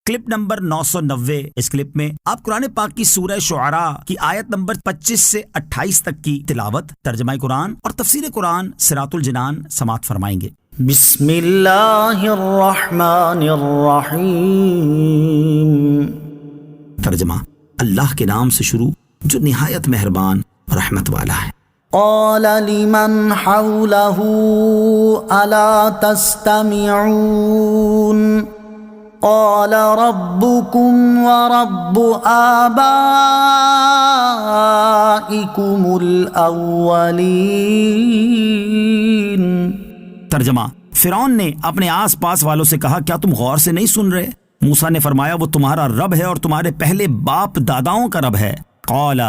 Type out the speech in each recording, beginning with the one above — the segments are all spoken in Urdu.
Clip number 990۔ اس کلپ میں آپ قرآن پاک کی سورہ شعراء کی آیت نمبر 25 سے 28 تک کی تلاوت، ترجمہ قرآن اور تفسیر قرآن صراط الجنان سماعت فرمائیں گے۔ بسم اللہ الرحمن الرحیم۔ ترجمہ: اللہ کے نام سے شروع جو نہایت مہربان رحمت والا ہے۔ قال لمن حولہ الا تستمعون قال ربکم ورب آبائکم الاولین۔ ترجمہ: فرعون نے اپنے آس پاس والوں سے کہا، کیا تم غور سے نہیں سن رہے؟ موسیٰ نے فرمایا، وہ تمہارا رب ہے اور تمہارے پہلے باپ داداؤں کا رب ہے۔ قال،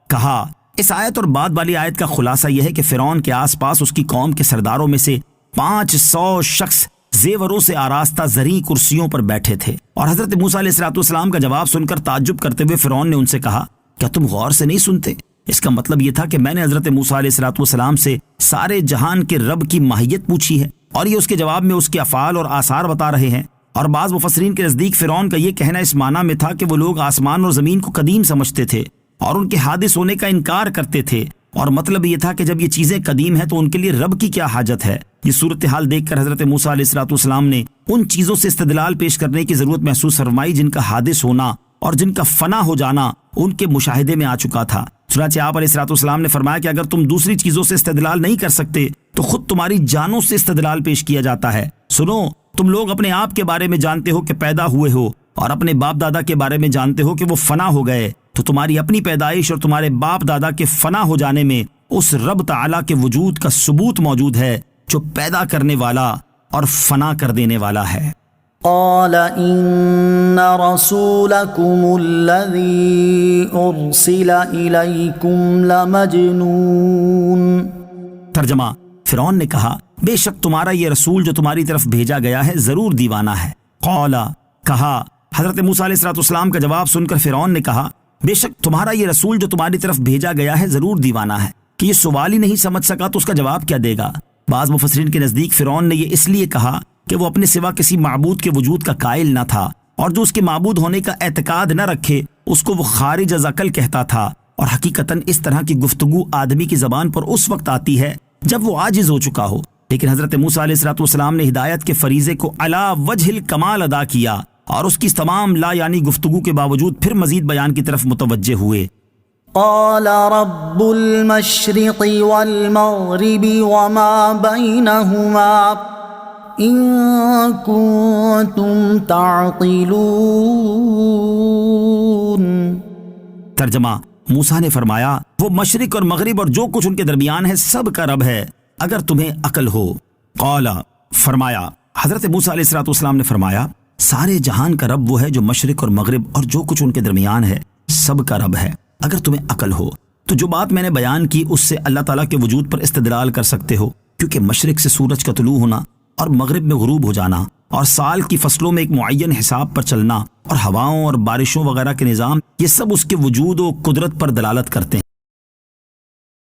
کہا۔ اس آیت اور بعد والی آیت کا خلاصہ یہ ہے کہ فرعون کے آس پاس اس کی قوم کے سرداروں میں سے 500 شخص زیوروں سے آراستہ زرعی کرسیوں پر بیٹھے تھے، اور حضرت موسیٰ علیہ السلام کا جواب سن کر تعجب کرتے ہوئے فرعون نے ان سے کہا، کیا تم غور سے نہیں سنتے؟ اس کا مطلب یہ تھا کہ میں نے حضرت موسیٰ علیہ السلام سے سارے جہان کے رب کی ماہیت پوچھی ہے، اور یہ اس کے جواب میں اس کے افعال اور آثار بتا رہے ہیں۔ اور بعض مفسرین کے نزدیک فرعون کا یہ کہنا اس معنی میں تھا کہ وہ لوگ آسمان اور زمین کو قدیم سمجھتے تھے اور ان کے حادث ہونے کا انکار کرتے تھے، اور مطلب یہ تھا کہ جب یہ چیزیں قدیم ہیں تو ان کے لیے رب کی کیا حاجت ہے۔ یہ صورتحال دیکھ کر حضرت موسیٰ علیہ السلام نے ان چیزوں سے استدلال پیش کرنے کی ضرورت محسوس فرمائی جن کا حادث ہونا اور جن کا فنا ہو جانا ان کے مشاہدے میں آ چکا تھا۔ چنانچہ آپ علیہ السلام نے فرمایا کہ اگر تم دوسری چیزوں سے استدلال نہیں کر سکتے تو خود تمہاری جانوں سے استدلال پیش کیا جاتا ہے۔ سنو، تم لوگ اپنے آپ کے بارے میں جانتے ہو کہ پیدا ہوئے ہو، اور اپنے باپ دادا کے بارے میں جانتے ہو کہ وہ فنا ہو گئے، تو تمہاری اپنی پیدائش اور تمہارے باپ دادا کے فنا ہو جانے میں اس رب تعالیٰ کے وجود کا ثبوت موجود ہے جو پیدا کرنے والا اور فنا کر دینے والا ہے۔ قال ان رسولکم الذی ارسل الیکم لمجنون۔ ترجمہ: فرعون نے کہا، بے شک تمہارا یہ رسول جو تمہاری طرف بھیجا گیا ہے ضرور دیوانہ ہے۔ قال، کہا۔ حضرت موسیٰ علیہ السلام کا جواب سن کر فرعون نے کہا، بے شک تمہارا یہ رسول جو تمہاری طرف بھیجا گیا ہے ضرور دیوانہ ہے۔ کہ یہ سوال ہی نہیں سمجھ سکا تو اس کا جواب کیا دے گا؟ بعض مفسرین کے نزدیک فرعون نے یہ اس لیے کہا کہ وہ اپنے سوا کسی معبود کے وجود کا قائل نہ تھا، اور جو اس کے معبود ہونے کا اعتقاد نہ رکھے اس کو وہ خارج از عقل کہتا تھا، اور حقیقتاً اس طرح کی گفتگو آدمی کی زبان پر اس وقت آتی ہے جب وہ عاجز ہو چکا ہو۔ لیکن حضرت موسیٰ علیہ السلام نے ہدایت کے فریضے کو علی وجہ الکمال ادا کیا، اور اس کی تمام لا یعنی گفتگو کے باوجود پھر مزید بیان کی طرف متوجہ ہوئے۔ قال رب المشرق والمغرب وما بينهما إن كنتم تعقلون۔ ترجمہ: موسیٰ نے فرمایا، وہ مشرق اور مغرب اور جو کچھ ان کے درمیان ہے سب کا رب ہے اگر تمہیں عقل ہو۔ قال، فرمایا۔ حضرت موسیٰ علیہ السلام نے فرمایا، سارے جہان کا رب وہ ہے جو مشرق اور مغرب اور جو کچھ ان کے درمیان ہے سب کا رب ہے اگر تمہیں عقل ہو۔ تو جو بات میں نے بیان کی اس سے اللہ تعالیٰ کے وجود پر استدلال کر سکتے ہو، کیونکہ مشرق سے سورج کا طلوع ہونا اور مغرب میں غروب ہو جانا اور سال کی فصلوں میں ایک معین حساب پر چلنا اور ہواؤں اور بارشوں وغیرہ کے نظام، یہ سب اس کے وجود و قدرت پر دلالت کرتے ہیں۔